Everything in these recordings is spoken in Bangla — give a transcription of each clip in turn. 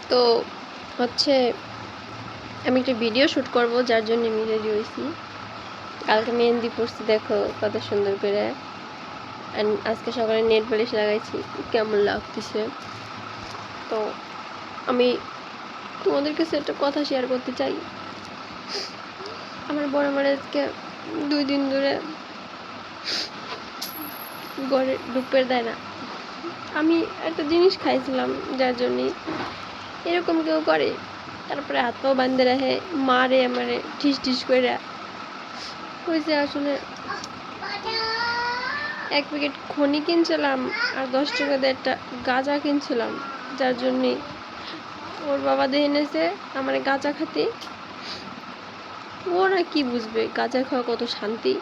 তো হচ্ছে আমি একটা ভিডিও শ্যুট করব, যার জন্য আমি রেডি হয়েছি। কালকে মেহেন্দি পড়ছি, দেখো কত সুন্দর করে। আজকে সকালে নেট পালিশ লাগাইছি, কেমন লাগতেছে। তো আমি তোমাদের কাছে একটা কথা শেয়ার করতে চাই। আমার বড় মার আজকে 2 দিন ধরে ঘরে ঢুকতে দেয় না। আমি একটা জিনিস খাইছিলাম, যার জন্য এরকম কেউ করে। তারপরে হাত পাও বান্ধে রাখে, মারে আমারে ঠিস ঠিস করে। হয়েছে আসলে 1 প্যাকেট খনি কিনছিলাম আর 10 টাকা দিয়ে একটা গাঁজা কিনছিলাম, যার জন্যে ওর বাবা দিয়ে এনেছে আমার গাঁজা খাতে। ওরা কি বুঝবে গাঁজা খাওয়া কত শান্তি।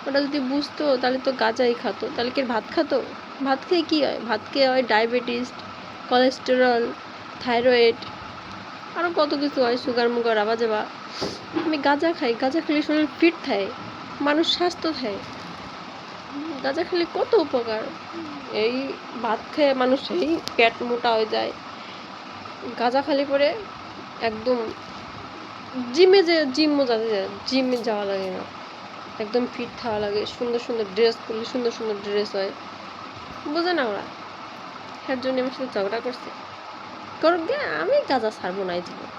ওটা যদি বুঝতো তাহলে তো গাঁজাই খাতো, তাহলে কি ভাত খাতো? ভাত খেয়ে কী হয়? ভাত খেয়ে হয় ডায়াবেটিস, কোলেস্টেরল, থাইরয়েড, আরও কত কিছু হয়, সুগার মুগার আবা যাবা। আমি গাঁজা খাই, গাঁজা খেলে শরীর ফিট থাকে, মানুষ স্বাস্থ্য থাকে। গাঁজা খেলে কত উপকার। এই ভাত খেয়ে মানুষ এই পেট মোটা হয়ে যায়, গাঁজা খালি পরে একদম জিমে যাওয়া লাগে না, একদম ফিট থাকা লাগে। সুন্দর সুন্দর ড্রেস পরলে সুন্দর সুন্দর ড্রেস হয়, বোঝে না ওরা। এর জন্য আমার সাথে ঝগড়া করছে। করুক গে, আমি গাঁজা ছাড়বো না। এই জীবন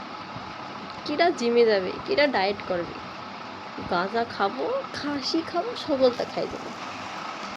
কিরা জিমে যাবে, কিরা ডায়েট করবে, গাঁজা খাবো, খাসি খাবো, সকলটা খাই যাবো।